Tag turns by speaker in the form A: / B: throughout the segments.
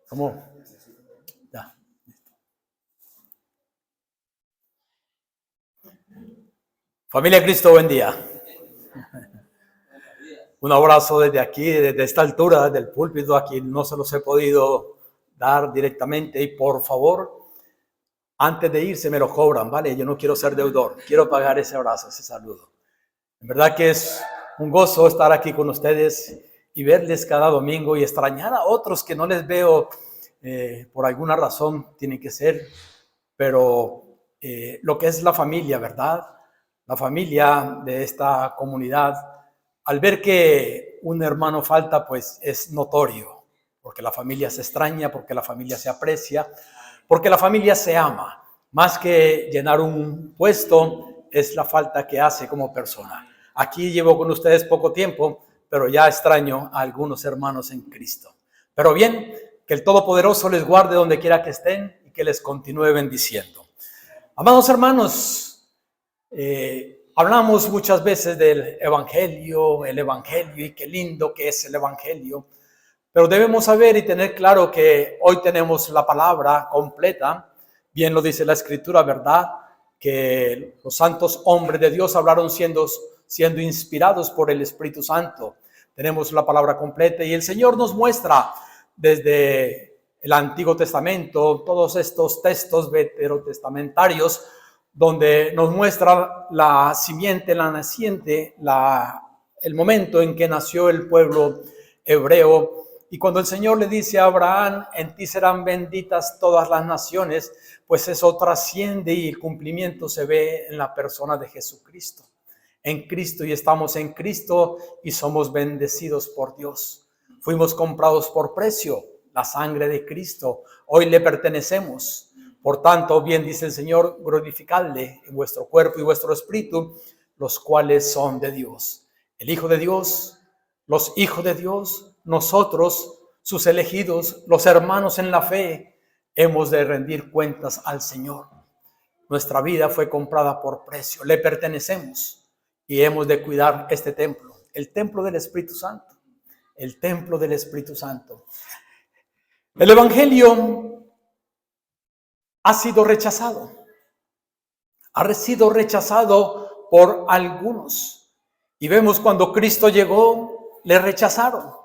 A: ¿Cómo? Ya. Familia Cristo, buen día. Un abrazo desde aquí, desde esta altura del púlpito, a quien no se los he podido dar directamente. Y por favor, antes de irse me lo cobran, ¿vale? Yo no quiero ser deudor, quiero pagar ese abrazo, ese saludo. En verdad que es un gozo estar aquí con ustedes y verles cada domingo y extrañar a otros que no les veo por alguna razón, tiene que ser, pero lo que es la familia, ¿verdad? La familia de esta comunidad, al ver que un hermano falta, pues es notorio, porque la familia se extraña, porque la familia se aprecia, porque la familia se ama. Más que llenar un puesto, es la falta que hace como persona. Aquí llevo con ustedes poco tiempo, pero ya extraño a algunos hermanos en Cristo. Pero bien, que el Todopoderoso les guarde donde quiera que estén y que les continúe bendiciendo. Amados hermanos, hablamos muchas veces del Evangelio, el Evangelio, y qué lindo que es el Evangelio. Pero debemos saber y tener claro que hoy tenemos la palabra completa. Bien lo dice la Escritura, ¿verdad? Que los santos hombres de Dios hablaron siendo inspirados por el Espíritu Santo. Tenemos la palabra completa y el Señor nos muestra desde el Antiguo Testamento todos estos textos veterotestamentarios donde nos muestra la simiente, la naciente, el momento en que nació el pueblo hebreo. Y cuando el Señor le dice a Abraham, en ti serán benditas todas las naciones, pues eso trasciende y el cumplimiento se ve en la persona de Jesucristo. En Cristo, y estamos en Cristo y somos bendecidos por Dios. Fuimos comprados por precio, la sangre de Cristo. Hoy le pertenecemos. Por tanto, bien dice el Señor, glorificadle en vuestro cuerpo y vuestro espíritu, los cuales son de Dios. El Hijo de Dios, los hijos de Dios, nosotros, sus elegidos, los hermanos en la fe, hemos de rendir cuentas al Señor. Nuestra vida fue comprada por precio, le pertenecemos y hemos de cuidar este templo, el templo del Espíritu Santo, el templo del Espíritu Santo. El Evangelio ha sido rechazado por algunos. Y vemos cuando Cristo llegó, le rechazaron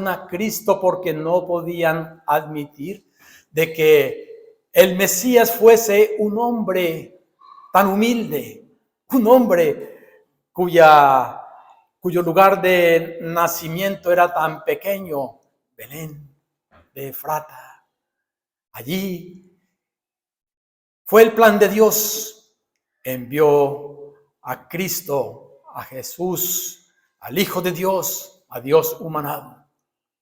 A: a Cristo porque no podían admitir de que el Mesías fuese un hombre tan humilde, un hombre cuyo lugar de nacimiento era tan pequeño, Belén de Efrata. Allí fue el plan de Dios. Envió a Cristo, a Jesús, al Hijo de Dios, a Dios humanado,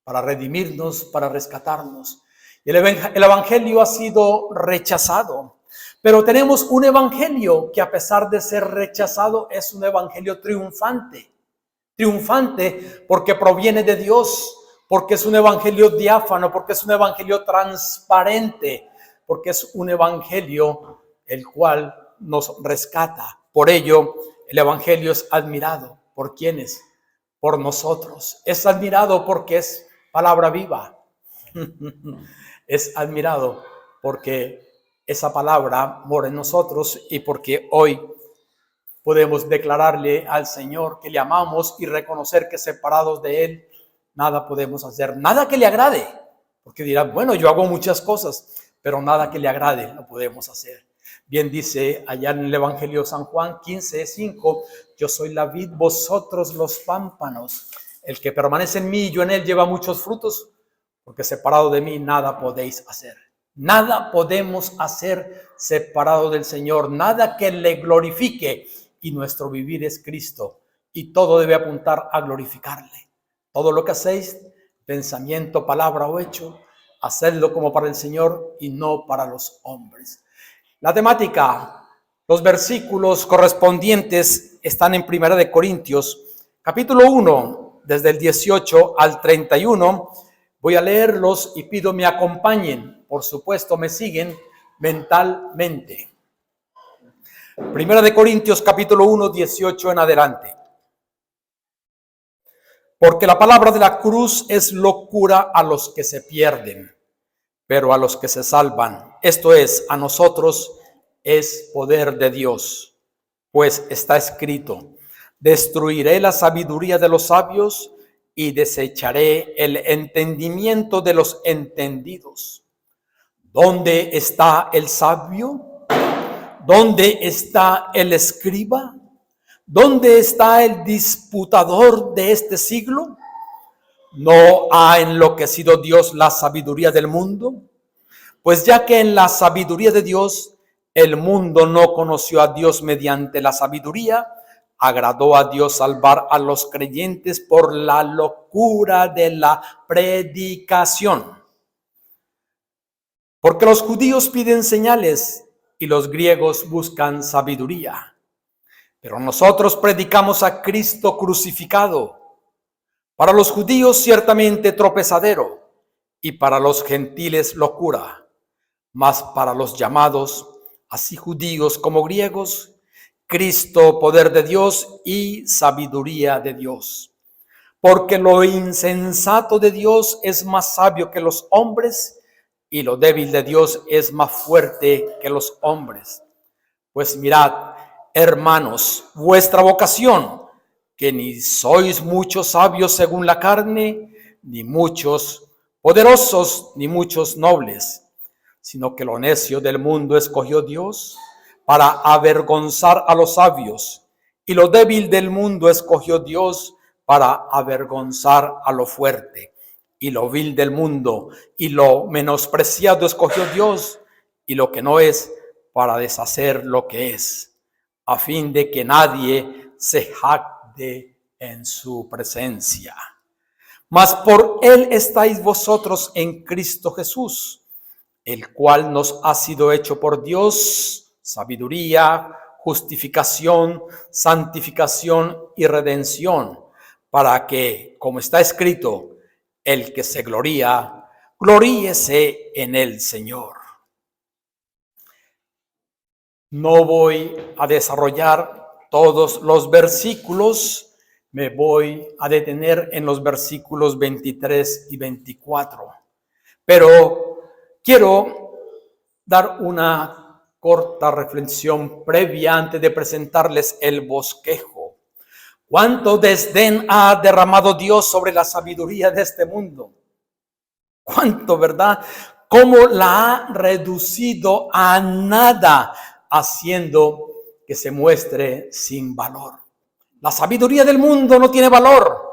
A: para redimirnos, para rescatarnos. Y el Evangelio ha sido rechazado. Pero tenemos un Evangelio que, a pesar de ser rechazado, es un Evangelio triunfante. Triunfante porque proviene de Dios, porque es un Evangelio diáfano, porque es un Evangelio transparente, porque es un Evangelio el cual nos rescata. Por ello, el Evangelio es admirado. ¿Por quiénes? Por nosotros. Es admirado porque es palabra viva. Es admirado porque esa palabra mora en nosotros y porque hoy podemos declararle al Señor que le amamos y reconocer que separados de Él nada podemos hacer, nada que le agrade, porque dirán, bueno, yo hago muchas cosas, pero nada que le agrade no podemos hacer. Bien dice allá en el Evangelio de San Juan 15:5, yo soy la vid, vosotros los pámpanos. El que permanece en mí y yo en él lleva muchos frutos, porque separado de mí nada podéis hacer. Nada podemos hacer separado del Señor, nada que le glorifique. Y nuestro vivir es Cristo. Y todo debe apuntar a glorificarle. Todo lo que hacéis, pensamiento, palabra o hecho, hacedlo como para el Señor y no para los hombres. La temática, los versículos correspondientes están en 1 Corintios, capítulo 1, desde el 18 al 31. Voy a leerlos y pido me acompañen. Por supuesto, me siguen mentalmente. 1 Corintios, capítulo 1, 18 en adelante. Porque la palabra de la cruz es locura a los que se pierden, pero a los que se salvan, esto es, a nosotros, es poder de Dios. Pues está escrito: destruiré la sabiduría de los sabios y desecharé el entendimiento de los entendidos. ¿Dónde está el sabio? ¿Dónde está el escriba? ¿Dónde está el disputador de este siglo? ¿No ha enloquecido Dios la sabiduría del mundo? Pues ya que en la sabiduría de Dios el mundo no conoció a Dios mediante la sabiduría, agradó a Dios salvar a los creyentes por la locura de la predicación. Porque los judíos piden señales y los griegos buscan sabiduría. Pero nosotros predicamos a Cristo crucificado, para los judíos ciertamente tropezadero, y para los gentiles locura, mas para los llamados, así judíos como griegos, Cristo poder de Dios y sabiduría de Dios. Porque lo insensato de Dios es más sabio que los hombres, y lo débil de Dios es más fuerte que los hombres. Pues mirad, hermanos, vuestra vocación, que ni sois muchos sabios según la carne, ni muchos poderosos, ni muchos nobles, sino que lo necio del mundo escogió Dios para avergonzar a los sabios, y lo débil del mundo escogió Dios para avergonzar a lo fuerte, y lo vil del mundo y lo menospreciado escogió Dios, y lo que no es, para deshacer lo que es, a fin de que nadie se jacte en su presencia. Mas por él estáis vosotros en Cristo Jesús, el cual nos ha sido hecho por Dios sabiduría, justificación, santificación y redención, para que, como está escrito, el que se gloría, gloríese en el Señor. No voy a desarrollar todos los versículos, me voy a detener en los versículos 23 y 24. Pero quiero dar una corta reflexión previa antes de presentarles el bosquejo. ¿Cuánto desdén ha derramado Dios sobre la sabiduría de este mundo? ¿Cuánto, verdad? ¿Cómo la ha reducido a nada, haciendo que se muestre sin valor? La sabiduría del mundo no tiene valor.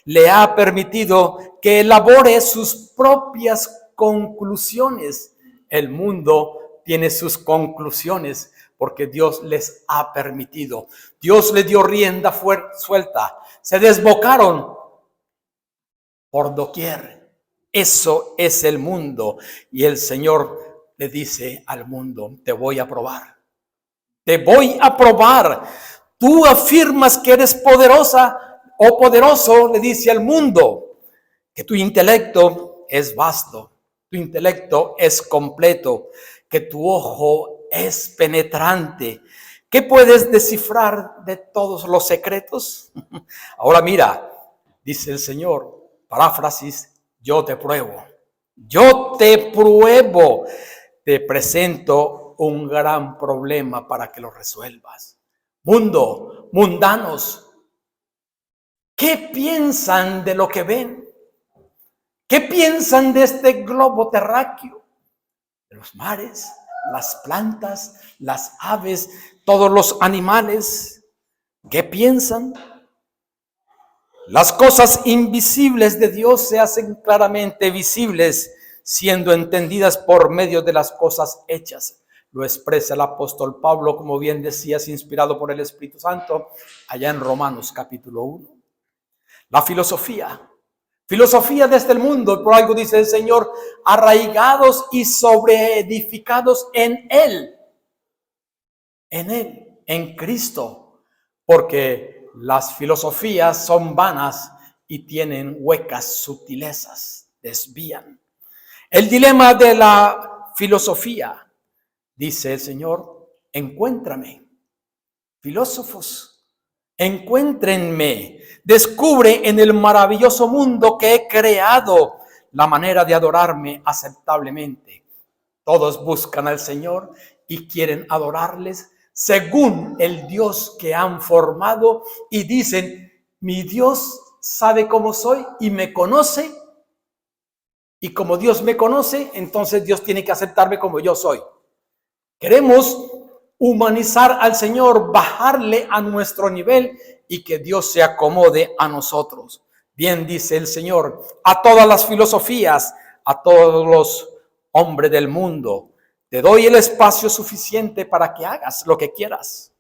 A: Le ha permitido que elabore sus propias conclusiones. El mundo tiene sus conclusiones porque Dios les ha permitido. Dios le dio rienda suelta. Se desbocaron por doquier. Eso es el mundo. Y el Señor le dice al mundo: te voy a probar. Te voy a probar. Tú afirmas que eres poderosa o poderoso, le dice al mundo, que tu intelecto es vasto, tu intelecto es completo, que tu ojo es penetrante. ¿Qué puedes descifrar de todos los secretos? Ahora mira, dice el Señor, paráfrasis: yo te pruebo, te presento un gran problema para que lo resuelvas. Mundo, mundanos, ¿qué piensan de lo que ven? ¿Qué piensan de este globo terráqueo? De los mares, las plantas, las aves, todos los animales. ¿Qué piensan? Las cosas invisibles de Dios se hacen claramente visibles, siendo entendidas por medio de las cosas hechas. Lo expresa el apóstol Pablo, como bien decías, inspirado por el Espíritu Santo, allá en Romanos capítulo 1. La filosofía desde el mundo, por algo dice el Señor, arraigados y sobreedificados en Él, en Cristo, porque las filosofías son vanas y tienen huecas sutilezas, desvían. El dilema de la filosofía, dice el Señor: encuéntrame, filósofos, encuéntrenme. Descubre en el maravilloso mundo que he creado la manera de adorarme aceptablemente. Todos buscan al Señor y quieren adorarles según el Dios que han formado y dicen, mi Dios sabe cómo soy y me conoce, y como Dios me conoce, entonces Dios tiene que aceptarme como yo soy. Queremos humanizar al Señor, bajarle a nuestro nivel y que Dios se acomode a nosotros. Bien dice el Señor, a todas las filosofías, a todos los hombres del mundo, te doy el espacio suficiente para que hagas lo que quieras.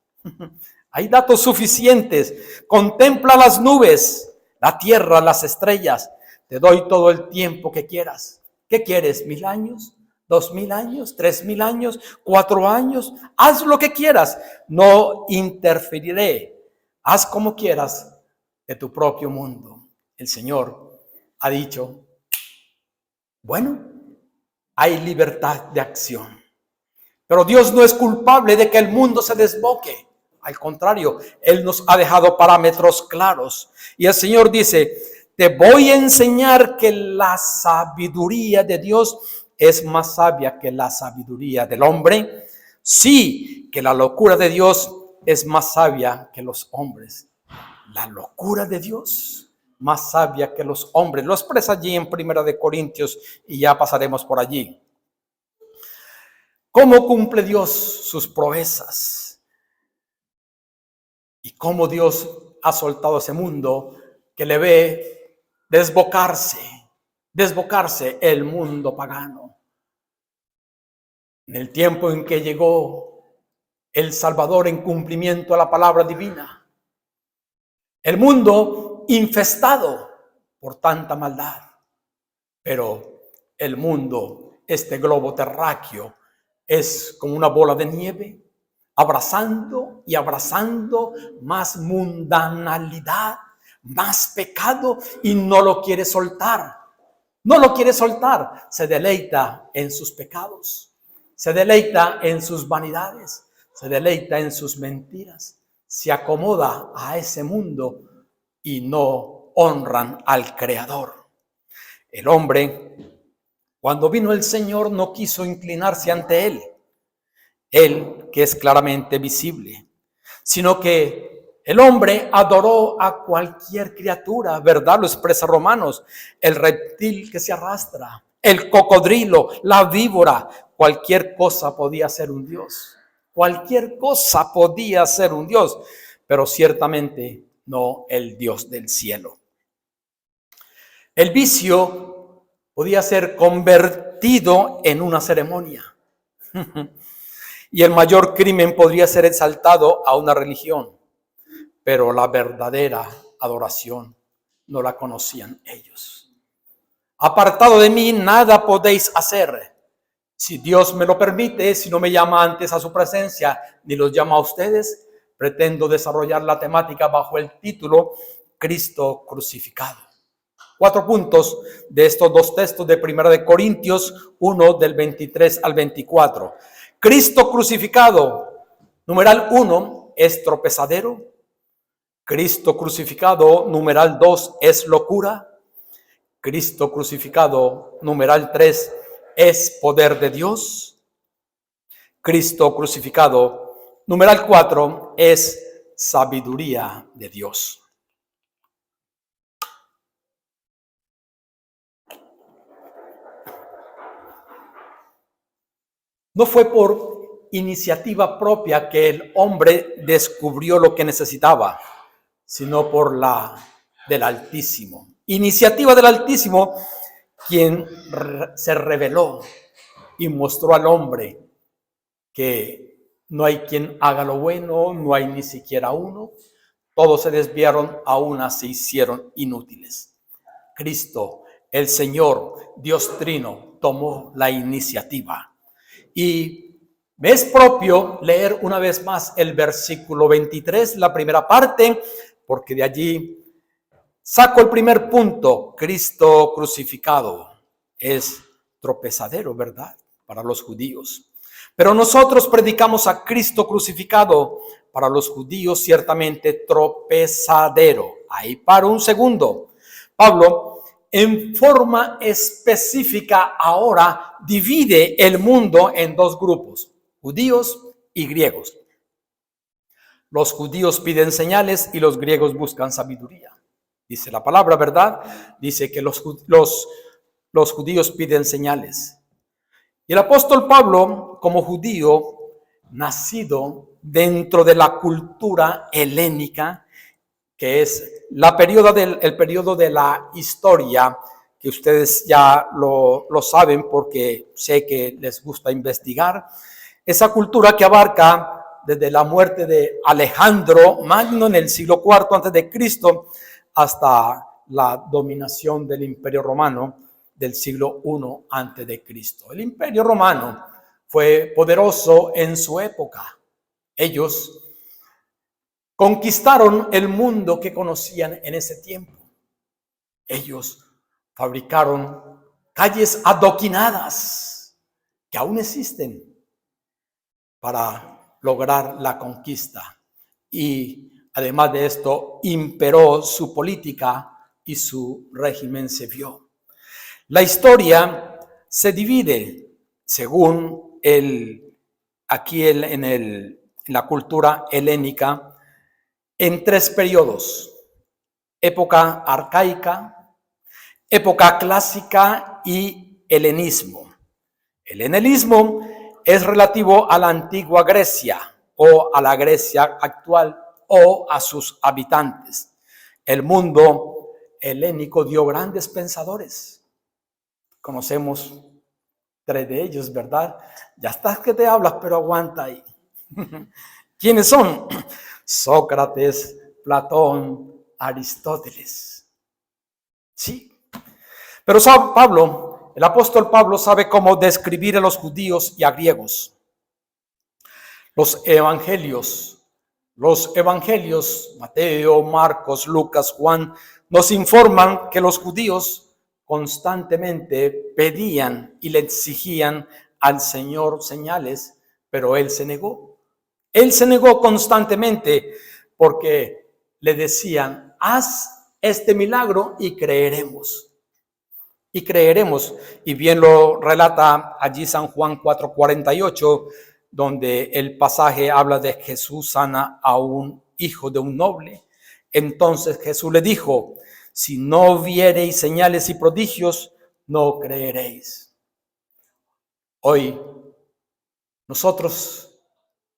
A: Hay datos suficientes. Contempla las nubes, la tierra, las estrellas. Te doy todo el tiempo que quieras. ¿Qué quieres? ¿1000 años? 2000 años, 3000 años, 4 años, haz lo que quieras, no interferiré, haz como quieras de tu propio mundo. El Señor ha dicho, bueno, hay libertad de acción, pero Dios no es culpable de que el mundo se desboque, al contrario, Él nos ha dejado parámetros claros, y el Señor dice, te voy a enseñar que la sabiduría de Dios es más sabia que la sabiduría del hombre. Sí, que la locura de Dios es más sabia que los hombres. La locura de Dios, más sabia que los hombres. Lo expresa allí en 1 Corintios y ya pasaremos por allí. ¿Cómo cumple Dios sus proezas? Y cómo Dios ha soltado ese mundo que le ve desbocarse el mundo pagano. En el tiempo en que llegó el Salvador en cumplimiento a la palabra divina, el mundo infestado por tanta maldad, pero el mundo, este globo terráqueo, es como una bola de nieve, abrazando y abrazando más mundanalidad, más pecado, y no lo quiere soltar. No lo quiere soltar, se deleita en sus pecados. Se deleita en sus vanidades, se deleita en sus mentiras, se acomoda a ese mundo y no honran al Creador. El hombre, cuando vino el Señor, no quiso inclinarse ante Él que es claramente visible, sino que el hombre adoró a cualquier criatura, ¿verdad? Lo expresa Romanos, el reptil que se arrastra, el cocodrilo, la víbora, cualquier cosa podía ser un Dios. Cualquier cosa podía ser un Dios, pero ciertamente no el Dios del cielo. El vicio podía ser convertido en una ceremonia. Y el mayor crimen podría ser exaltado a una religión. Pero la verdadera adoración no la conocían ellos. Apartado de mí, nada podéis hacer. Si Dios me lo permite, si no me llama antes a su presencia, ni los llama a ustedes, pretendo desarrollar la temática bajo el título Cristo crucificado. 4 puntos de estos 2 textos de 1 Corintios 1 del 23 al 24. Cristo crucificado, numeral 1, es tropezadero. Cristo crucificado, numeral 2, es locura. Cristo crucificado, numeral 3, es poder de Dios. Cristo crucificado, numeral 4, es sabiduría de Dios. No fue por iniciativa propia que el hombre descubrió lo que necesitaba, sino por la del Altísimo. Iniciativa del Altísimo, quien se reveló y mostró al hombre que no hay quien haga lo bueno, no hay ni siquiera uno. Todos se desviaron, a una se hicieron inútiles. Cristo, el Señor, Dios Trino, tomó la iniciativa. Y me es propio leer una vez más el versículo 23, la primera parte, porque de allí saco el primer punto. Cristo crucificado es tropezadero, ¿verdad? Para los judíos. Pero nosotros predicamos a Cristo crucificado, para los judíos ciertamente tropezadero. Ahí paro un segundo. Pablo, en forma específica, ahora divide el mundo en dos grupos, judíos y griegos. Los judíos piden señales y los griegos buscan sabiduría. Dice la palabra, ¿verdad? Dice que los judíos piden señales. Y el apóstol Pablo, como judío, nacido dentro de la cultura helénica, que es el periodo de la historia, que ustedes ya lo saben porque sé que les gusta investigar, esa cultura que abarca desde la muerte de Alejandro Magno en el siglo IV a.C. hasta la dominación del Imperio Romano del siglo I a.C. El Imperio Romano fue poderoso en su época. Ellos conquistaron el mundo que conocían en ese tiempo. Ellos fabricaron calles adoquinadas que aún existen para lograr la conquista. Y además de esto, imperó su política y su régimen se vio. La historia se divide según en la cultura helénica en tres periodos: época arcaica, época clásica y helenismo. El helenismo es relativo a la antigua Grecia o a la Grecia actual o a sus habitantes. El mundo helénico dio grandes pensadores. Conocemos tres de ellos, ¿verdad? Ya estás que te hablas, pero aguanta ahí. ¿Quiénes son? Sócrates, Platón, Aristóteles. Sí. Pero el apóstol Pablo sabe cómo describir a los judíos y a griegos. Los evangelios, Mateo, Marcos, Lucas, Juan, nos informan que los judíos constantemente pedían y le exigían al Señor señales, pero Él se negó. Él se negó constantemente porque le decían: haz este milagro y creeremos. Y creeremos. Y bien lo relata allí San Juan 4:48, donde el pasaje habla de Jesús sana a un hijo de un noble. Entonces Jesús le dijo: si no viereis señales y prodigios, no creeréis. Hoy nosotros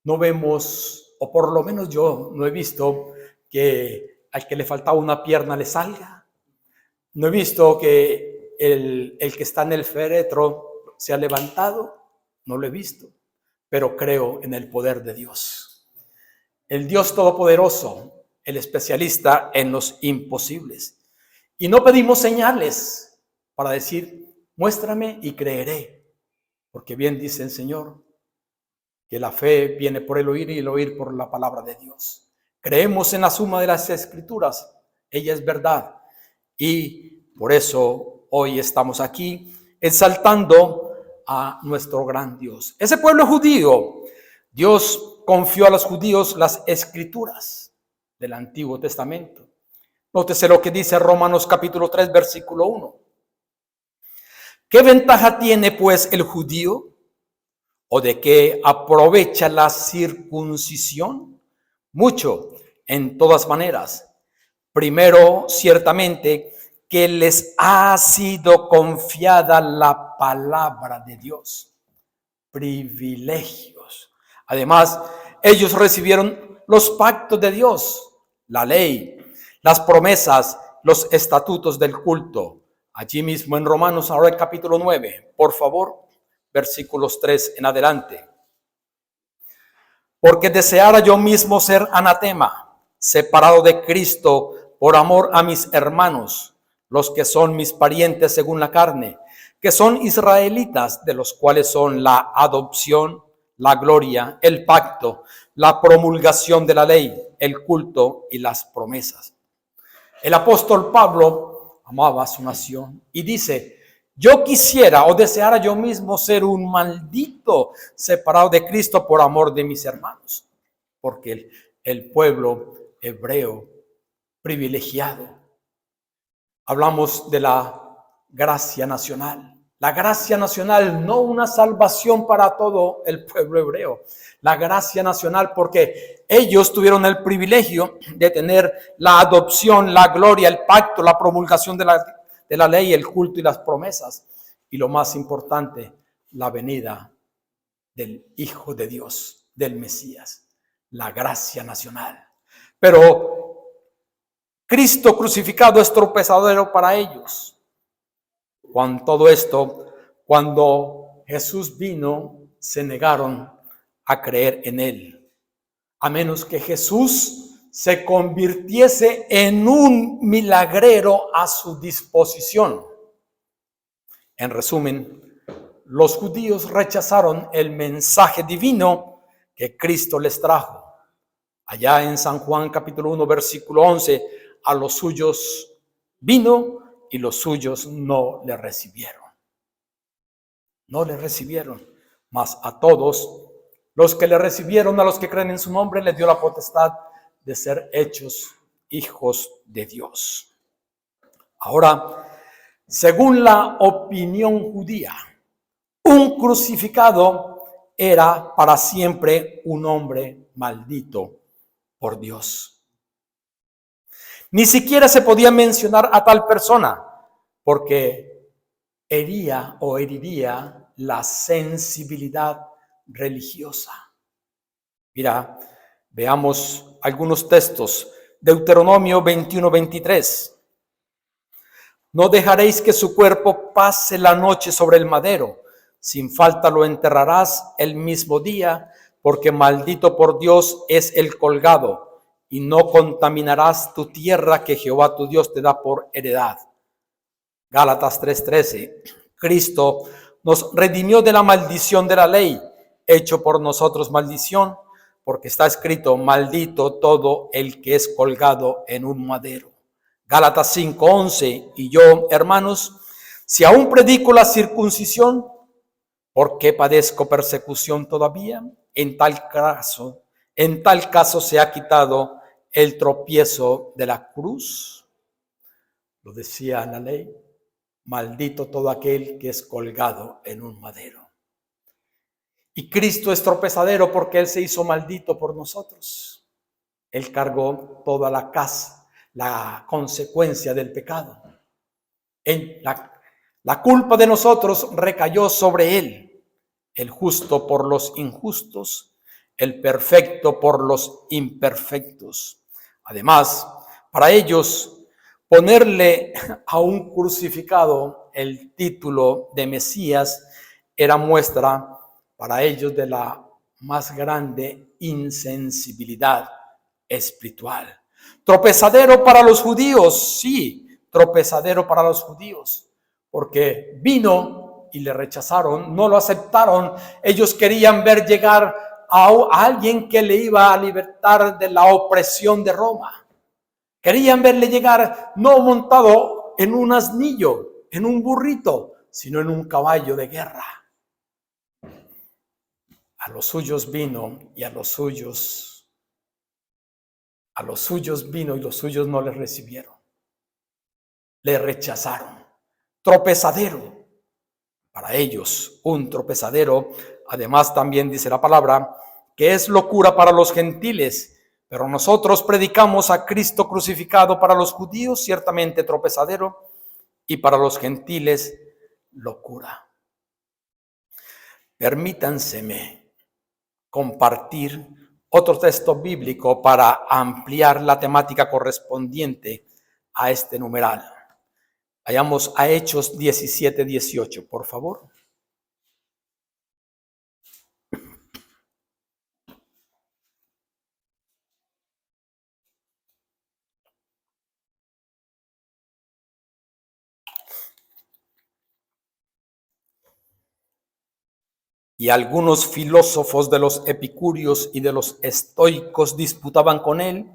A: no vemos, o por lo menos yo no he visto, que al que le faltaba una pierna le salga. No he visto que el que está en el féretro se ha levantado. No lo he visto, pero creo en el poder de Dios. El Dios Todopoderoso, el especialista en los imposibles. Y no pedimos señales para decir: muéstrame y creeré. Porque bien dice el Señor que la fe viene por el oír y el oír por la palabra de Dios. Creemos en la suma de las Escrituras. Ella es verdad. Y por eso hoy estamos aquí exaltando a nuestro gran Dios. Ese pueblo judío, Dios confió a los judíos las Escrituras del Antiguo Testamento. Nótese lo que dice Romanos capítulo 3, versículo 1. ¿Qué ventaja tiene pues el judío? ¿O de qué aprovecha la circuncisión? Mucho, en todas maneras. Primero, ciertamente, que les ha sido confiada la palabra de Dios. Privilegios. Además, ellos recibieron los pactos de Dios, la ley, las promesas, los estatutos del culto. Allí mismo en Romanos, ahora el capítulo 9, por favor, versículos 3 en adelante. Porque deseara yo mismo ser anatema, separado de Cristo por amor a mis hermanos, los que son mis parientes según la carne, que son israelitas, de los cuales son la adopción, la gloria, el pacto, la promulgación de la ley, el culto y las promesas. El apóstol Pablo amaba a su nación y dice: yo quisiera o deseara yo mismo ser un maldito separado de Cristo por amor de mis hermanos. Porque el pueblo hebreo privilegiado. Hablamos de la gracia nacional. La gracia nacional, no una salvación para todo el pueblo hebreo. La gracia nacional porque ellos tuvieron el privilegio de tener la adopción, la gloria, el pacto, la promulgación de la ley, el culto y las promesas. Y lo más importante, la venida del Hijo de Dios, del Mesías, la gracia nacional. Pero Cristo crucificado es tropezadero para ellos. Con todo esto, cuando Jesús vino, se negaron a creer en él, a menos que Jesús se convirtiese en un milagrero a su disposición. En resumen, los judíos rechazaron el mensaje divino que Cristo les trajo. Allá en San Juan capítulo 1, versículo 11, a los suyos vino y los suyos no le recibieron. No le recibieron, mas a todos los que le recibieron, a los que creen en su nombre, les dio la potestad de ser hechos hijos de Dios. Ahora, según la opinión judía, un crucificado era para siempre un hombre maldito por Dios. Ni siquiera se podía mencionar a tal persona porque hería o heriría la sensibilidad religiosa. Mira, veamos algunos textos. Deuteronomio 21:23. No dejaréis que su cuerpo pase la noche sobre el madero. Sin falta lo enterrarás el mismo día, porque maldito por Dios es el colgado, y no contaminarás tu tierra que Jehová tu Dios te da por heredad. Gálatas 3:13. Cristo nos redimió de la maldición de la ley, hecho por nosotros maldición, porque está escrito: maldito todo el que es colgado en un madero. Gálatas 5:11. Y yo, hermanos, si aún predico la circuncisión, ¿por qué padezco persecución todavía? En tal caso se ha quitado el tropiezo de la cruz. Lo decía la ley: maldito todo aquel que es colgado en un madero. Y Cristo es tropezadero porque Él se hizo maldito por nosotros. Él cargó toda la consecuencia del pecado. La culpa de nosotros recayó sobre Él, el justo por los injustos, el perfecto por los imperfectos. Además, para ellos, ponerle a un crucificado el título de Mesías era muestra para ellos de la más grande insensibilidad espiritual. Tropezadero para los judíos, sí, tropezadero para los judíos, porque vino y le rechazaron, no lo aceptaron. Ellos querían ver llegar a alguien que le iba a libertar de la opresión de Roma. Querían verle llegar no montado en un asnillo, en un burrito, sino en un caballo de guerra. A los suyos vino y a los suyos vino y los suyos no le recibieron. Le rechazaron. Tropezadero. Para ellos, un tropezadero. Además, también dice la palabra que es locura para los gentiles. Pero nosotros predicamos a Cristo crucificado, para los judíos ciertamente tropezadero y para los gentiles locura. Permítanseme compartir otro texto bíblico para ampliar la temática correspondiente a este numeral. Vayamos a Hechos 17:18, por favor. Y algunos filósofos de los epicúreos y de los estoicos disputaban con él,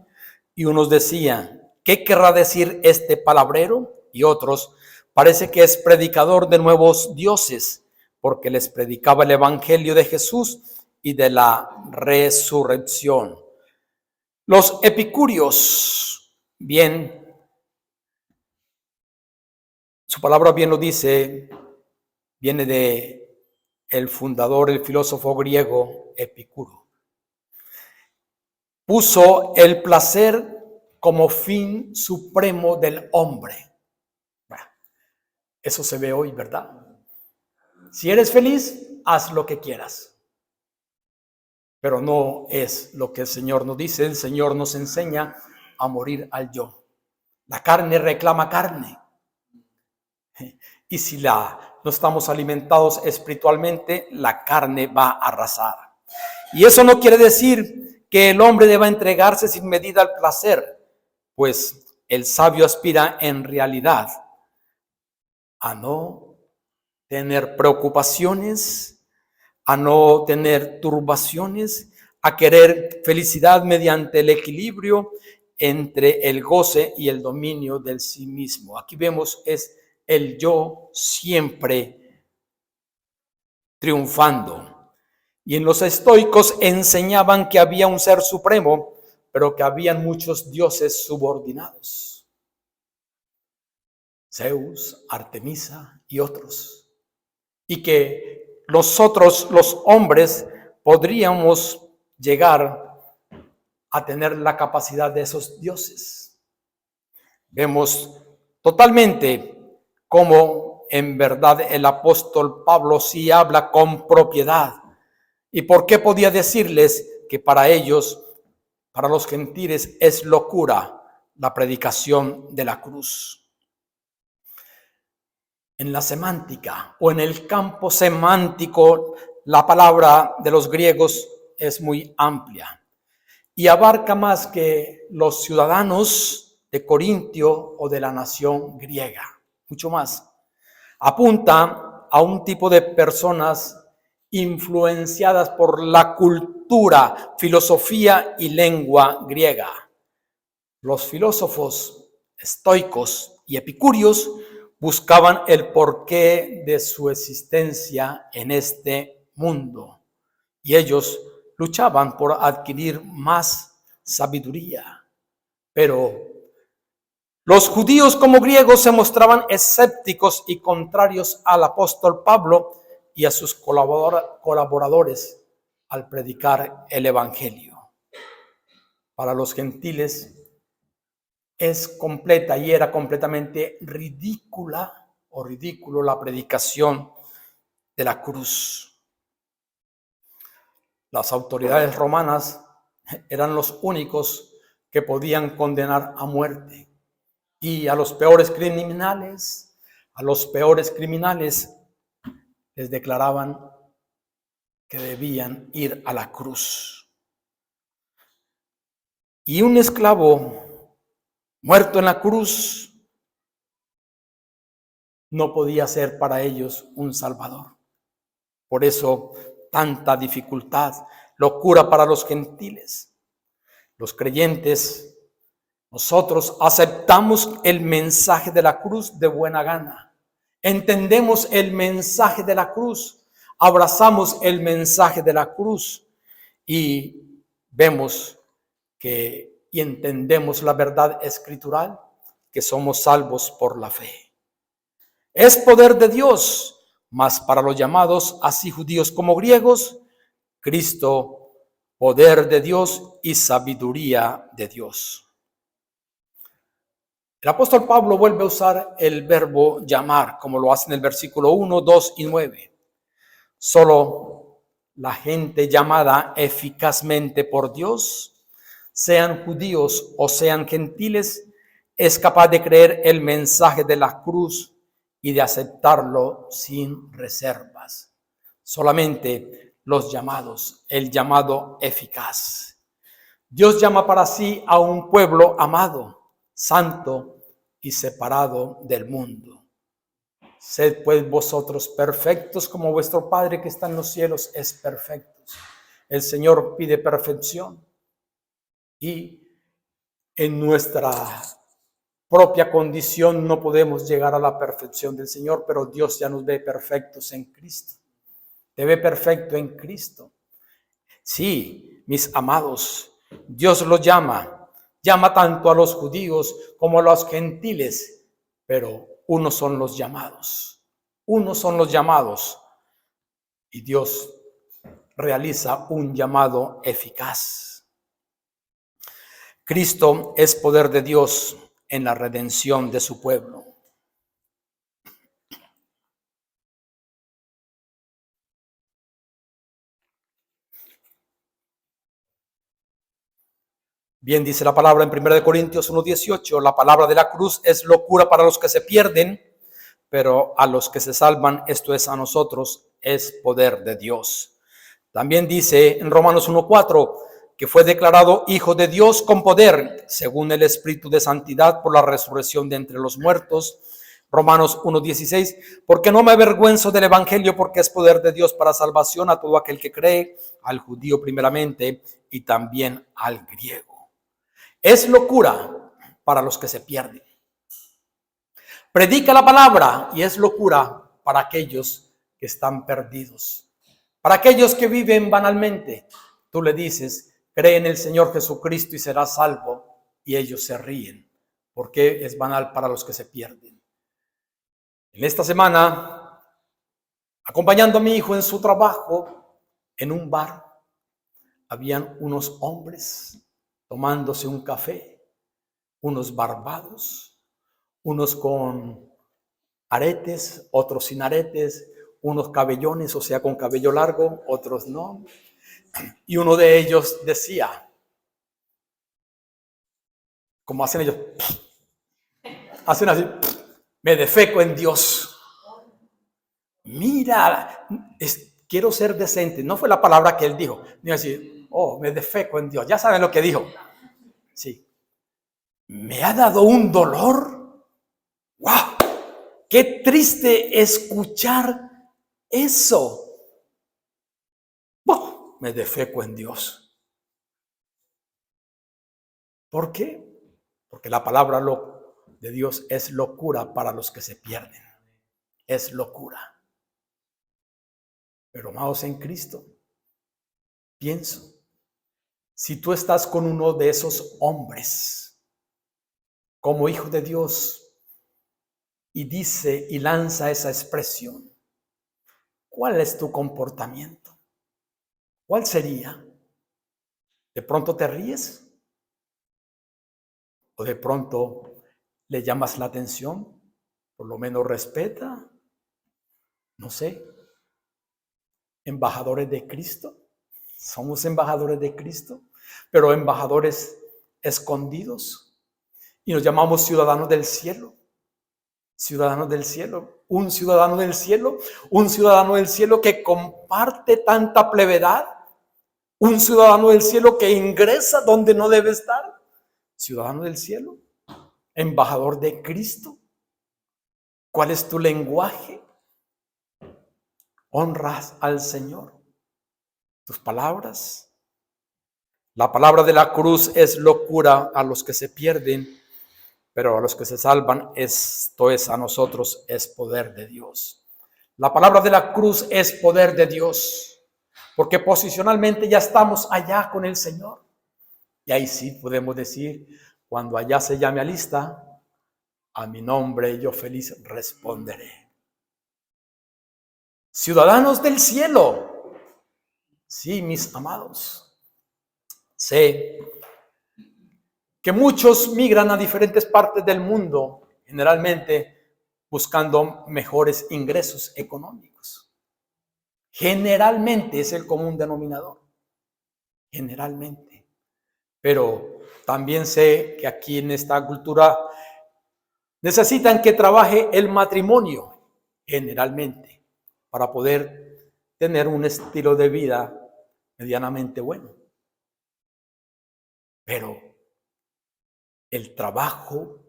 A: y unos decían: ¿qué querrá decir este palabrero? Y otros: parece que es predicador de nuevos dioses, porque les predicaba el evangelio de Jesús y de la resurrección. Los epicúreos, bien, su palabra bien lo dice, viene de el fundador, el filósofo griego Epicuro. Puso el placer como fin supremo del hombre. Bueno, eso se ve hoy, ¿verdad? Si eres feliz, haz lo que quieras. Pero no es lo que el Señor nos dice. El Señor nos enseña a morir al yo. La carne reclama carne. Y si no estamos alimentados espiritualmente, la carne va a arrasar. Y eso no quiere decir que el hombre deba entregarse sin medida al placer, pues el sabio aspira en realidad a no tener preocupaciones, a no tener turbaciones, a querer felicidad mediante el equilibrio entre el goce y el dominio del sí mismo. Aquí vemos es el yo siempre triunfando. Y en los estoicos enseñaban que había un ser supremo, pero que habían muchos dioses subordinados. Zeus, Artemisa y otros. Y que nosotros, los hombres, podríamos llegar a tener la capacidad de esos dioses. Vemos totalmente cómo en verdad el apóstol Pablo sí habla con propiedad. ¿Y por qué podía decirles que para ellos, para los gentiles, es locura la predicación de la cruz? En la semántica o en el campo semántico, la palabra de los griegos es muy amplia y abarca más que los ciudadanos de Corintio o de la nación griega, mucho más. Apunta a un tipo de personas influenciadas por la cultura, filosofía y lengua griega. Los filósofos estoicos y epicúreos buscaban el porqué de su existencia en este mundo y ellos luchaban por adquirir más sabiduría. Pero los judíos como griegos se mostraban escépticos y contrarios al apóstol Pablo y a sus colaboradores al predicar el evangelio. Para los gentiles es completa y era completamente ridícula o ridículo la predicación de la cruz. Las autoridades romanas eran los únicos que podían condenar a muerte y a los peores criminales les declaraban que debían ir a la cruz. Y un esclavo muerto en la cruz no podía ser para ellos un salvador. Por eso tanta dificultad, locura para los gentiles. Los creyentes, nosotros aceptamos el mensaje de la cruz de buena gana. Entendemos el mensaje de la cruz, abrazamos el mensaje de la cruz y vemos y entendemos la verdad escritural, que somos salvos por la fe. Es poder de Dios, mas para los llamados, así judíos como griegos, Cristo, poder de Dios y sabiduría de Dios. El apóstol Pablo vuelve a usar el verbo llamar, como lo hace en el versículo 1, 2 y 9. Solo la gente llamada eficazmente por Dios, sean judíos o sean gentiles, es capaz de creer el mensaje de la cruz y de aceptarlo sin reservas. Solamente los llamados, el llamado eficaz. Dios llama para sí a un pueblo amado, santo y separado del mundo. Sed pues vosotros perfectos como vuestro Padre que está en los cielos es perfecto. El Señor pide perfección y en nuestra propia condición no podemos llegar a la perfección del Señor, pero Dios ya nos ve perfectos en Cristo. Te ve perfecto en Cristo. Sí, mis amados, Dios los llama tanto a los judíos como a los gentiles, pero unos son los llamados, y Dios realiza un llamado eficaz. Cristo es poder de Dios en la redención de su pueblo. Bien dice la palabra en 1 Corintios 1:18, la palabra de la cruz es locura para los que se pierden, pero a los que se salvan, esto es a nosotros, es poder de Dios. También dice en Romanos 1:4 que fue declarado Hijo de Dios con poder, según el Espíritu de Santidad por la resurrección de entre los muertos. Romanos 1:16, porque no me avergüenzo del Evangelio, porque es poder de Dios para salvación a todo aquel que cree, al judío primeramente y también al griego. Es locura para los que se pierden. Predica la palabra y es locura para aquellos que están perdidos. Para aquellos que viven banalmente, tú le dices, cree en el Señor Jesucristo y serás salvo, y ellos se ríen, porque es banal para los que se pierden. En esta semana, acompañando a mi hijo en su trabajo, en un bar, habían unos hombres tomándose un café, unos barbados, unos con aretes, otros sin aretes, unos cabellones, o sea, con cabello largo, otros no. Y uno de ellos decía, como hacen ellos, hacen así, me defeco en Dios. Mira, quiero ser decente. No fue la palabra que él dijo, ni decir, oh, me defeco en Dios. Ya saben lo que dijo. Sí. Me ha dado un dolor. ¡Wow! Qué triste escuchar eso. Oh, me defeco en Dios. ¿Por qué? Porque la palabra de Dios es locura para los que se pierden. Es locura. Pero amados en Cristo, pienso, si tú estás con uno de esos hombres, como hijo de Dios, y dice y lanza esa expresión, ¿cuál es tu comportamiento? ¿Cuál sería? ¿De pronto te ríes? ¿O de pronto le llamas la atención? ¿Por lo menos respeta? No sé. ¿Embajadores de Cristo? Somos embajadores de Cristo, pero embajadores escondidos. Y nos llamamos ciudadanos del cielo. Ciudadanos del cielo. Un ciudadano del cielo. Un ciudadano del cielo que comparte tanta plevedad. Un ciudadano del cielo que ingresa donde no debe estar. Ciudadano del cielo. Embajador de Cristo. ¿Cuál es tu lenguaje? ¿Honras al Señor? ¿Tus palabras? La palabra de la cruz es locura a los que se pierden, pero a los que se salvan, esto es a nosotros, es poder de Dios. La palabra de la cruz es poder de Dios, porque posicionalmente ya estamos allá con el Señor. Y ahí sí podemos decir, cuando allá se llame a lista, a mi nombre yo feliz responderé. Ciudadanos del cielo. Sí, mis amados. Sé que muchos migran a diferentes partes del mundo, generalmente buscando mejores ingresos económicos. Generalmente es el común denominador. Generalmente. Pero también sé que aquí en esta cultura necesitan que trabaje el matrimonio, generalmente, para poder tener un estilo de vida medianamente bueno. Pero el trabajo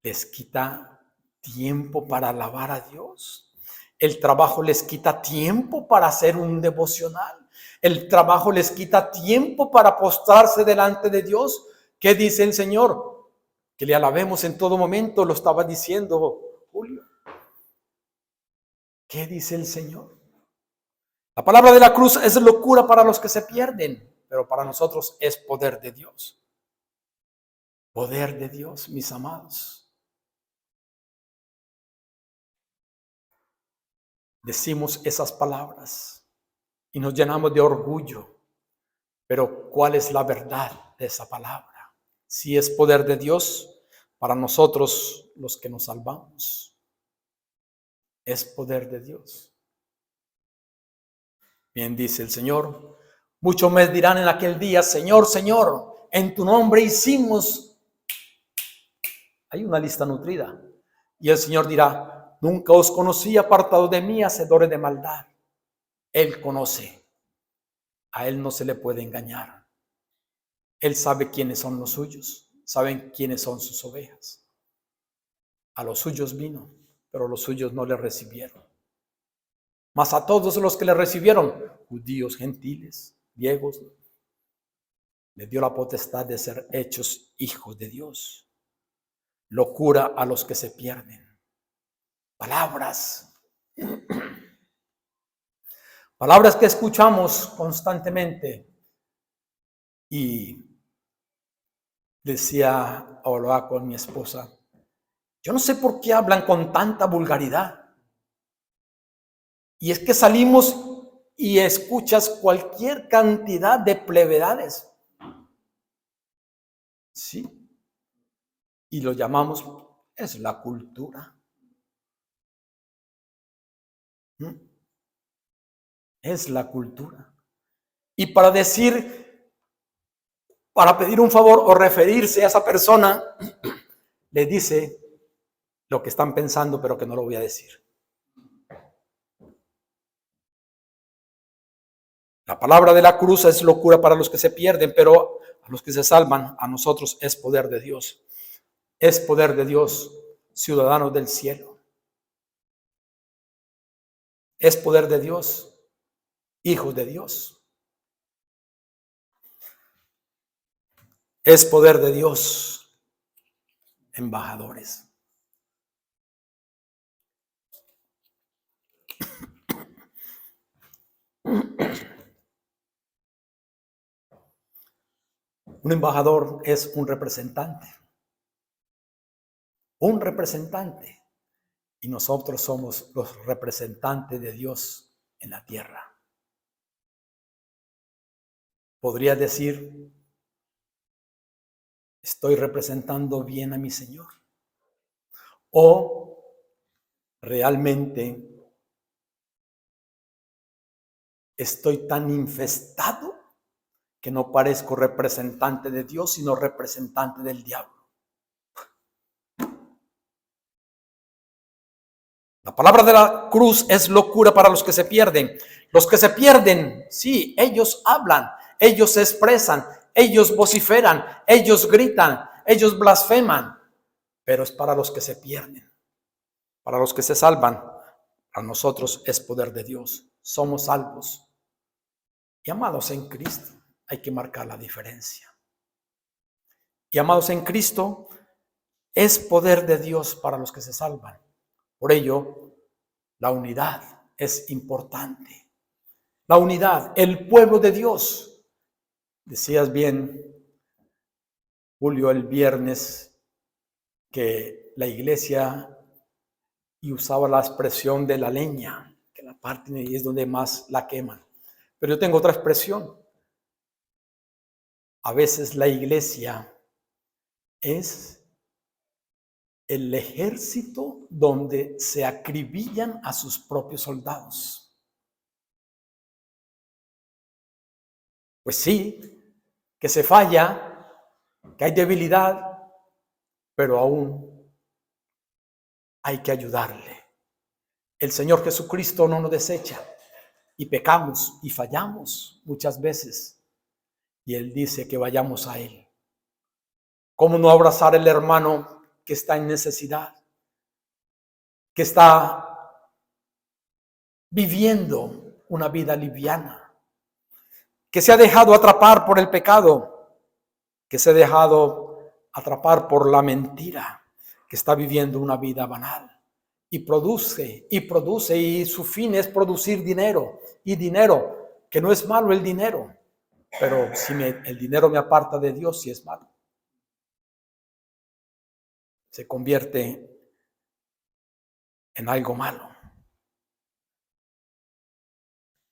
A: les quita tiempo para alabar a Dios. El trabajo les quita tiempo para hacer un devocional. El trabajo les quita tiempo para postrarse delante de Dios. ¿Qué dice el Señor? Que le alabemos en todo momento, lo estaba diciendo Julio. ¿Qué dice el Señor? La palabra de la cruz es locura para los que se pierden. pero para nosotros es poder de Dios. Poder de Dios, mis amados. Decimos esas palabras y nos llenamos de orgullo, pero ¿cuál es la verdad de esa palabra? Si es poder de Dios, para nosotros los que nos salvamos, es poder de Dios. Bien dice el Señor, muchos me dirán en aquel día, Señor, Señor, en tu nombre hicimos. Hay una lista nutrida. Y el Señor dirá, nunca os conocí, apartados de mí, hacedores de maldad. Él conoce. A Él no se le puede engañar. Él sabe quiénes son los suyos. Saben quiénes son sus ovejas. A los suyos vino, pero los suyos no le recibieron. Mas a todos los que le recibieron, judíos, gentiles, griegos, le dio la potestad de ser hechos hijos de Dios. Locura a los que se pierden. Palabras. Palabras que escuchamos constantemente. Y decía, hablaba con mi esposa, yo no sé por qué hablan con tanta vulgaridad. Y es que salimos y escuchas cualquier cantidad de plevedades. Sí. Y lo llamamos, es la cultura. Es la cultura. Y para pedir un favor o referirse a esa persona, le dice lo que están pensando, pero que no lo voy a decir. La palabra de la cruz es locura para los que se pierden, pero a los que se salvan, a nosotros es poder de Dios. Es poder de Dios, ciudadanos del cielo. Es poder de Dios, hijos de Dios. Es poder de Dios, embajadores. Un embajador es un representante. Un representante. Y nosotros somos los representantes de Dios en la tierra. Podría decir, estoy representando bien a mi Señor. O realmente estoy tan infestado que no parezco representante de Dios, sino representante del diablo. La palabra de la cruz es locura para los que se pierden. Los que se pierden, sí, ellos hablan, ellos se expresan, ellos vociferan, ellos gritan, ellos blasfeman, pero es para los que se pierden. Para los que se salvan, para nosotros es poder de Dios. Somos salvos. Y amados en Cristo, hay que marcar la diferencia. Y amados en Cristo, es poder de Dios para los que se salvan. Por ello, la unidad es importante. La unidad, el pueblo de Dios. Decías bien, Julio, el viernes, que la iglesia y usaba la expresión de la leña, que la parten y es donde más la queman. Pero yo tengo otra expresión. A veces la iglesia es el ejército donde se acribillan a sus propios soldados. Pues sí, que se falla, que hay debilidad, pero aún hay que ayudarle. El Señor Jesucristo no nos desecha y pecamos y fallamos muchas veces. Y Él dice que vayamos a Él. ¿Cómo no abrazar al hermano que está en necesidad? Que está viviendo una vida liviana. Que se ha dejado atrapar por el pecado. Que se ha dejado atrapar por la mentira. Que está viviendo una vida banal. Y produce, y su fin es producir dinero. Y dinero, que no es malo el dinero. Pero si el dinero me aparta de Dios, sí es malo. Se convierte en algo malo.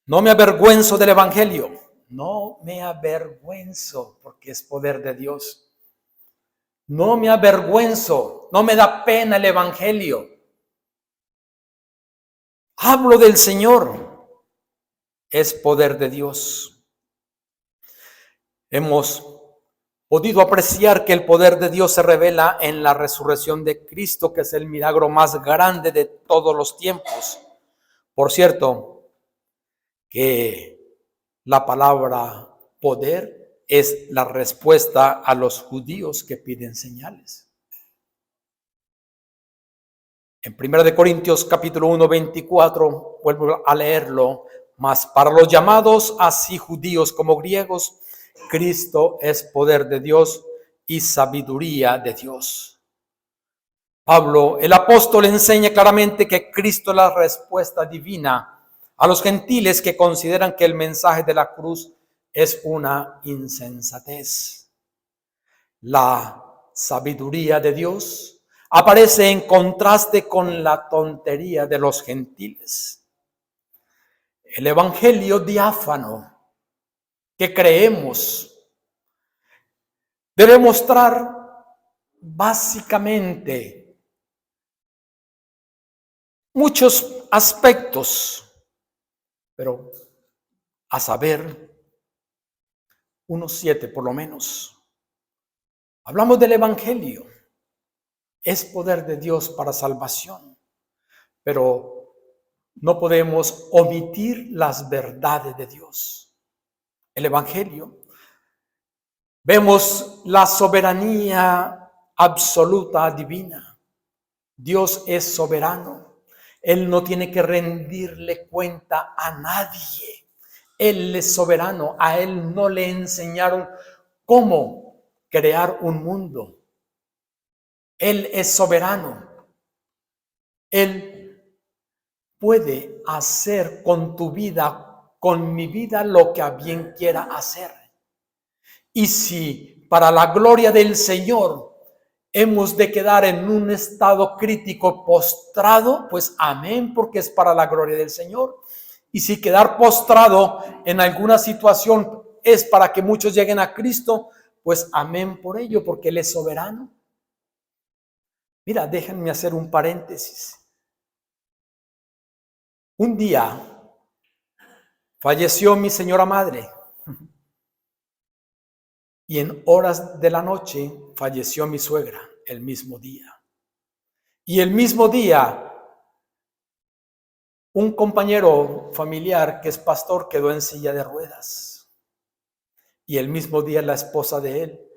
A: No me avergüenzo del Evangelio. No me avergüenzo porque es poder de Dios. No me avergüenzo. No me da pena el Evangelio. Hablo del Señor. Es poder de Dios. Hemos podido apreciar que el poder de Dios se revela en la resurrección de Cristo, que es el milagro más grande de todos los tiempos. Por cierto, que la palabra poder es la respuesta a los judíos que piden señales. En 1 Corintios capítulo 1, 24, vuelvo a leerlo, mas para los llamados, así judíos como griegos, Cristo es poder de Dios y sabiduría de Dios. Pablo, el apóstol, enseña claramente que Cristo es la respuesta divina a los gentiles que consideran que el mensaje de la cruz es una insensatez. La sabiduría de Dios aparece en contraste con la tontería de los gentiles. El evangelio diáfano que creemos debe mostrar básicamente muchos aspectos, pero a saber, unos 7 por lo menos. Hablamos del evangelio. Es poder de Dios para salvación, pero no podemos omitir las verdades de Dios. El evangelio, vemos la soberanía absoluta divina. Dios es soberano. Él no tiene que rendirle cuenta a nadie. Él es soberano. A él no le enseñaron cómo crear un mundo. Él es soberano. Él puede hacer con tu vida, con mi vida, lo que a bien quiera hacer. Y si para la gloria del Señor hemos de quedar en un estado crítico postrado, pues amén, porque es para la gloria del Señor. Y si quedar postrado en alguna situación es para que muchos lleguen a Cristo, pues amén por ello, porque Él es soberano. Mira, déjenme hacer un paréntesis. Un día falleció mi señora madre y en horas de la noche falleció mi suegra el mismo día. Y el mismo día un compañero familiar que es pastor quedó en silla de ruedas. Y el mismo día la esposa de él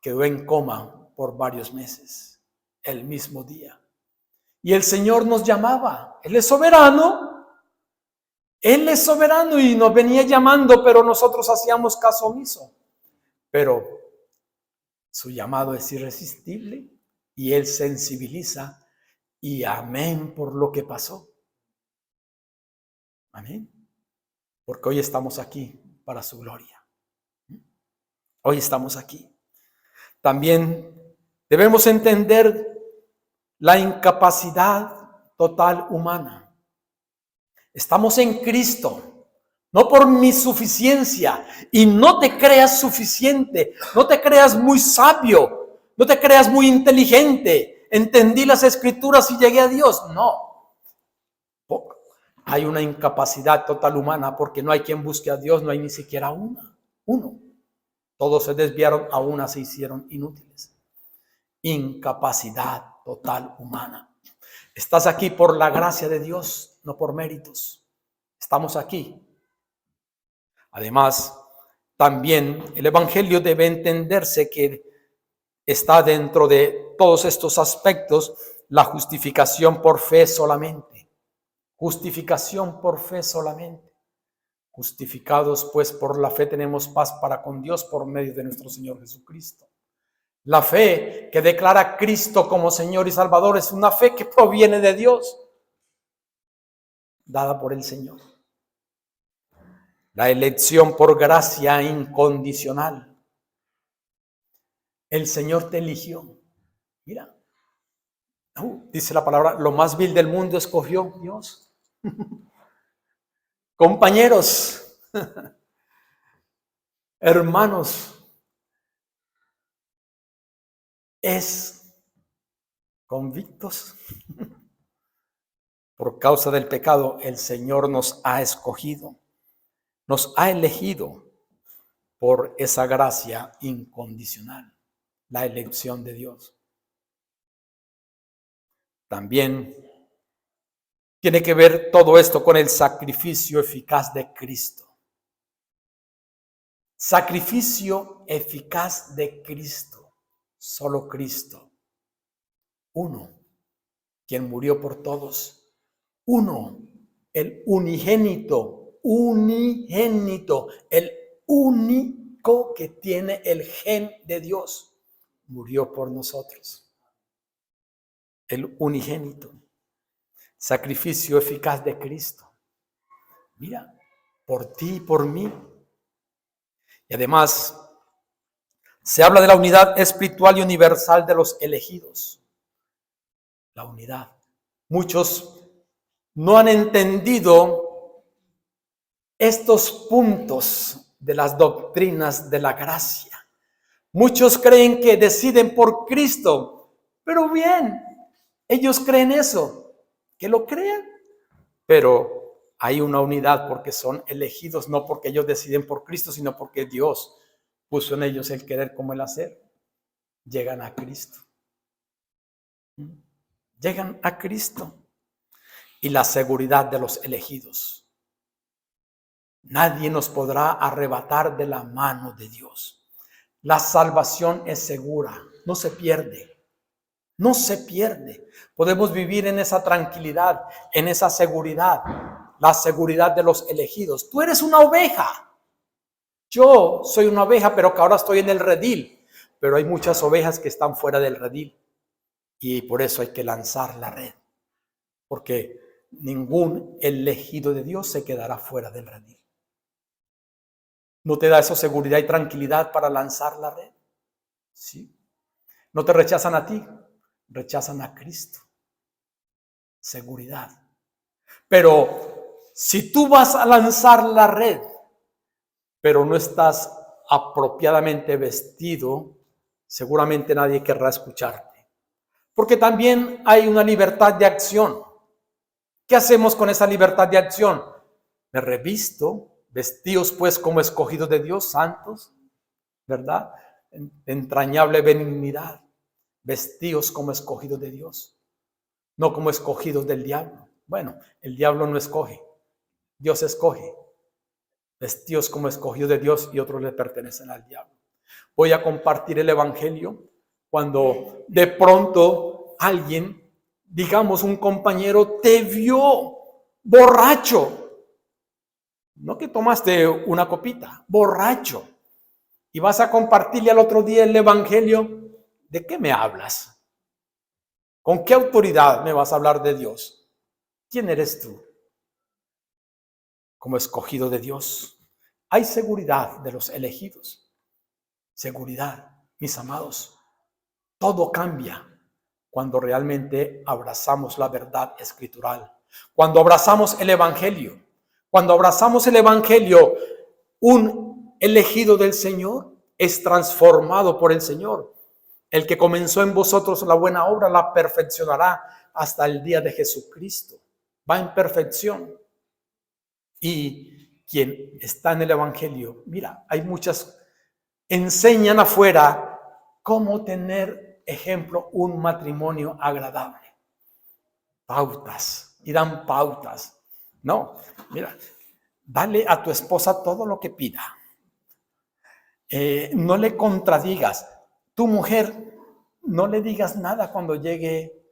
A: quedó en coma por varios meses. El mismo día. Y el Señor nos llamaba. Él es soberano. Él es soberano y nos venía llamando, pero nosotros hacíamos caso omiso. Pero su llamado es irresistible y Él sensibiliza y amén por lo que pasó. Amén. Porque hoy estamos aquí para su gloria. Hoy estamos aquí. También debemos entender la incapacidad total humana. Estamos en Cristo, no por mi suficiencia. Y no te creas suficiente, no te creas muy sabio, no te creas muy inteligente. Entendí las escrituras y llegué a Dios. No. Hay una incapacidad total humana porque no hay quien busque a Dios, no hay ni siquiera uno. Todos se desviaron, a una se hicieron inútiles. Incapacidad total humana. Estás aquí por la gracia de Dios, no por méritos. Estamos aquí. Además, también el evangelio debe entenderse que está dentro de todos estos aspectos la justificación por fe solamente. Justificación por fe solamente. Justificados pues por la fe tenemos paz para con Dios por medio de nuestro Señor Jesucristo. La fe que declara a Cristo como Señor y Salvador es una fe que proviene de Dios, dada por el Señor. La elección por gracia incondicional. El Señor te eligió. Mira, dice la palabra, lo más vil del mundo escogió Dios. Compañeros, hermanos, es convictos. Por causa del pecado, el Señor nos ha escogido, nos ha elegido por esa gracia incondicional, la elección de Dios. También tiene que ver todo esto con el sacrificio eficaz de Cristo. Sacrificio eficaz de Cristo. Solo Cristo. Uno, quien murió por todos. Uno, el unigénito, el único que tiene el gen de Dios. Murió por nosotros. El unigénito. Sacrificio eficaz de Cristo. Mira, por ti y por mí. Y además, se habla de la unidad espiritual y universal de los elegidos. La unidad. Muchos no han entendido estos puntos de las doctrinas de la gracia. Muchos creen que deciden por Cristo, pero bien, ellos creen eso, que lo crean, pero hay una unidad porque son elegidos, no porque ellos deciden por Cristo, sino porque Dios puso en ellos el querer como el hacer. Llegan a Cristo. Llegan a Cristo. Y la seguridad de los elegidos. Nadie nos podrá arrebatar de la mano de Dios. La salvación es segura, no se pierde. No se pierde. Podemos vivir en esa tranquilidad, en esa seguridad, la seguridad de los elegidos. Tú eres una oveja. Yo soy una oveja, pero que ahora estoy en el redil. Pero hay muchas ovejas que están fuera del redil. Y por eso hay que lanzar la red. Porque ningún elegido de Dios se quedará fuera del redil. ¿No te da eso seguridad y tranquilidad para lanzar la red? Sí. No te rechazan a ti, rechazan a Cristo. Seguridad. Pero si tú vas a lanzar la red, pero no estás apropiadamente vestido, seguramente nadie querrá escucharte. Porque también hay una libertad de acción. ¿Qué hacemos con esa libertad de acción? Me revisto, vestidos pues como escogidos de Dios, santos, ¿verdad? Entrañable benignidad, vestidos como escogidos de Dios, no como escogidos del diablo. Bueno, el diablo no escoge, Dios escoge. Vestidos como escogidos de Dios y otros le pertenecen al diablo. Voy a compartir el evangelio cuando de pronto alguien, digamos un compañero, te vio borracho. No que tomaste una copita, borracho. Y vas a compartirle al otro día el evangelio. ¿De qué me hablas? ¿Con qué autoridad me vas a hablar de Dios? ¿Quién eres tú? Como escogido de Dios. Hay seguridad de los elegidos. Seguridad, mis amados. Todo cambia cuando realmente abrazamos la verdad escritural. Cuando abrazamos el evangelio. Cuando abrazamos el evangelio, un elegido del Señor es transformado por el Señor. El que comenzó en vosotros la buena obra la perfeccionará hasta el día de Jesucristo. Va en perfección. Y quien está en el evangelio, mira, hay muchas, enseñan afuera cómo tener, ejemplo, un matrimonio agradable. Pautas, y dan pautas. No, mira, dale a tu esposa todo lo que pida. No le contradigas. Tu mujer, no le digas nada cuando llegue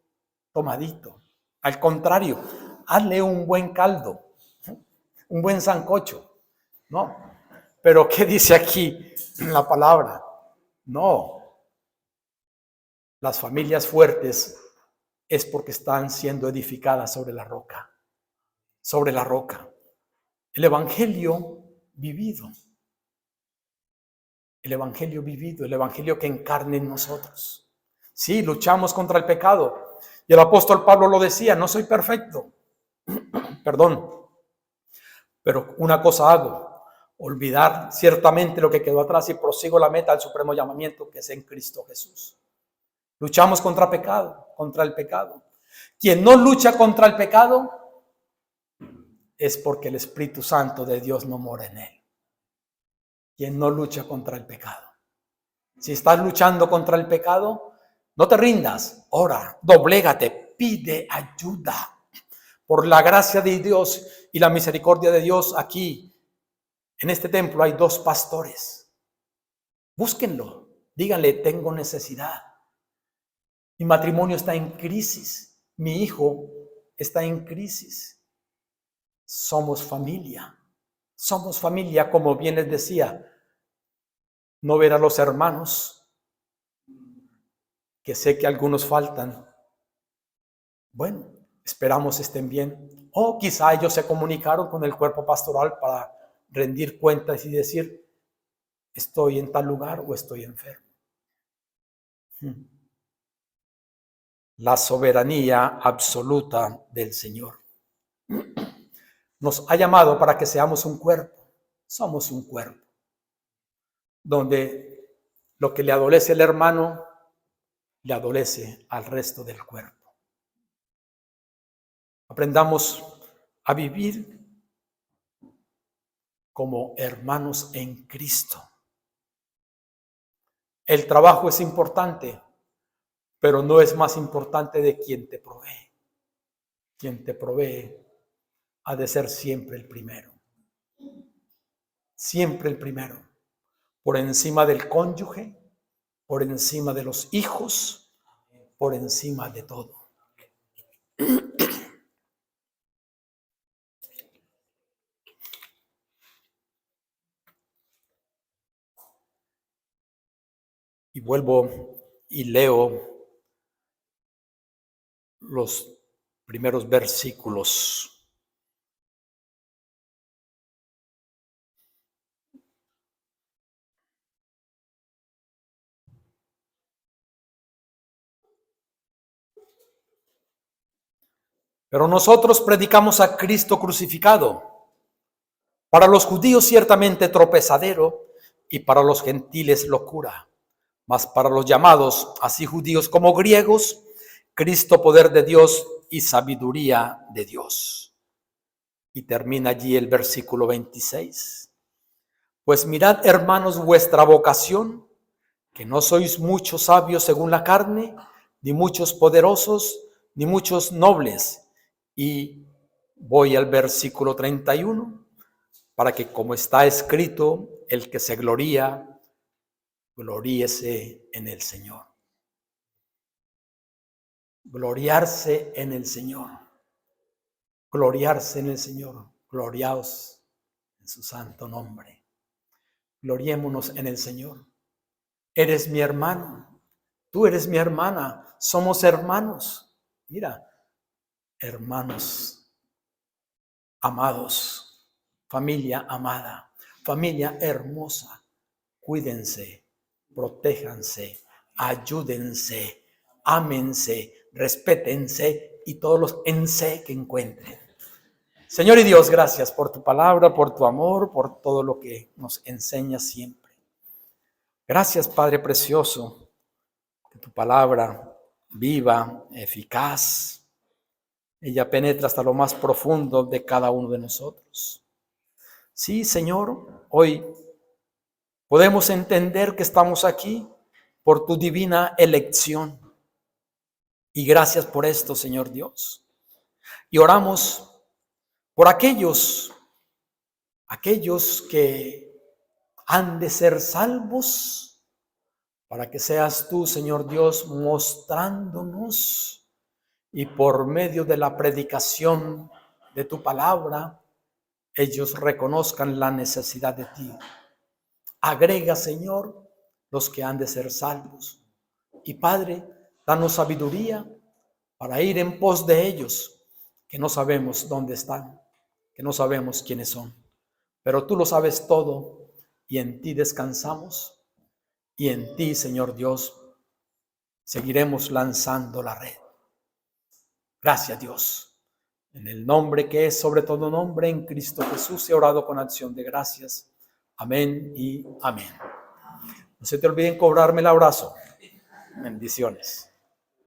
A: tomadito. Al contrario, hazle un buen caldo, un buen sancocho. No, pero ¿qué dice aquí la palabra? No, las familias fuertes es porque están siendo edificadas sobre la roca. Sobre la roca. El evangelio vivido. El Evangelio vivido, el Evangelio que encarna en nosotros. Sí, luchamos contra el pecado. Y el apóstol Pablo lo decía, no soy perfecto. Perdón. Pero una cosa hago, olvidar ciertamente lo que quedó atrás y prosigo la meta al supremo llamamiento que es en Cristo Jesús. Luchamos contra pecado, contra el pecado. Quien no lucha contra el pecado es porque el Espíritu Santo de Dios no mora en él. Quien no lucha contra el pecado. Si estás luchando contra el pecado, no te rindas, ora, doblégate, pide ayuda. Por la gracia de Dios y la misericordia de Dios, aquí en este templo hay 2 pastores. Búsquenlo, díganle, tengo necesidad. Mi matrimonio está en crisis, mi hijo está en crisis. Somos familia como bien les decía. No ver a los hermanos, que sé que algunos faltan. Bueno, esperamos estén bien. O quizá ellos se comunicaron con el cuerpo pastoral para rendir cuentas y decir, estoy en tal lugar o estoy enfermo. La soberanía absoluta del Señor nos ha llamado para que seamos un cuerpo. Somos un cuerpo donde lo que le adolece al hermano le adolece al resto del cuerpo. Aprendamos a vivir como hermanos en Cristo. El trabajo es importante, pero no es más importante de quien te provee. Quien te provee ha de ser siempre el primero. Siempre el primero. Por encima del cónyuge, por encima de los hijos, por encima de todo. Y vuelvo y leo los primeros versículos. Pero nosotros predicamos a Cristo crucificado, para los judíos ciertamente tropezadero y para los gentiles locura, mas para los llamados, así judíos como griegos, Cristo poder de Dios y sabiduría de Dios. Y termina allí el versículo 26. Pues mirad, hermanos, vuestra vocación, que no sois muchos sabios según la carne, ni muchos poderosos, ni muchos nobles. Y voy al versículo 31, para que como está escrito, el que se gloría, gloríese en el Señor. Gloriarse en el Señor. Gloriarse en el Señor. Gloriaos en su santo nombre. Gloriémonos en el Señor. Eres mi hermano. Tú eres mi hermana. Somos hermanos. Mira, hermanos amados, familia amada, familia hermosa. Cuídense, protéjanse, ayúdense, ámense, respétense y todos los ense que encuentren. Señor y Dios, gracias por tu palabra, por tu amor, por todo lo que nos enseñas siempre. Gracias, Padre precioso, que tu palabra viva, eficaz, ella penetra hasta lo más profundo de cada uno de nosotros. Sí, Señor, hoy podemos entender que estamos aquí por tu divina elección. Y gracias por esto, Señor Dios. Y oramos por aquellos que han de ser salvos, para que seas tú, Señor Dios, mostrándonos y por medio de la predicación de tu palabra, ellos reconozcan la necesidad de ti. Agrega, Señor, los que han de ser salvos. Y Padre, danos sabiduría para ir en pos de ellos, que no sabemos dónde están, que no sabemos quiénes son. pero tú lo sabes todo y en ti descansamos y en ti, Señor Dios, seguiremos lanzando la red. Gracias, Dios. En el nombre que es sobre todo nombre, en Cristo Jesús, he orado con acción de gracias. Amén y amén. No se te olviden cobrarme el abrazo. Bendiciones.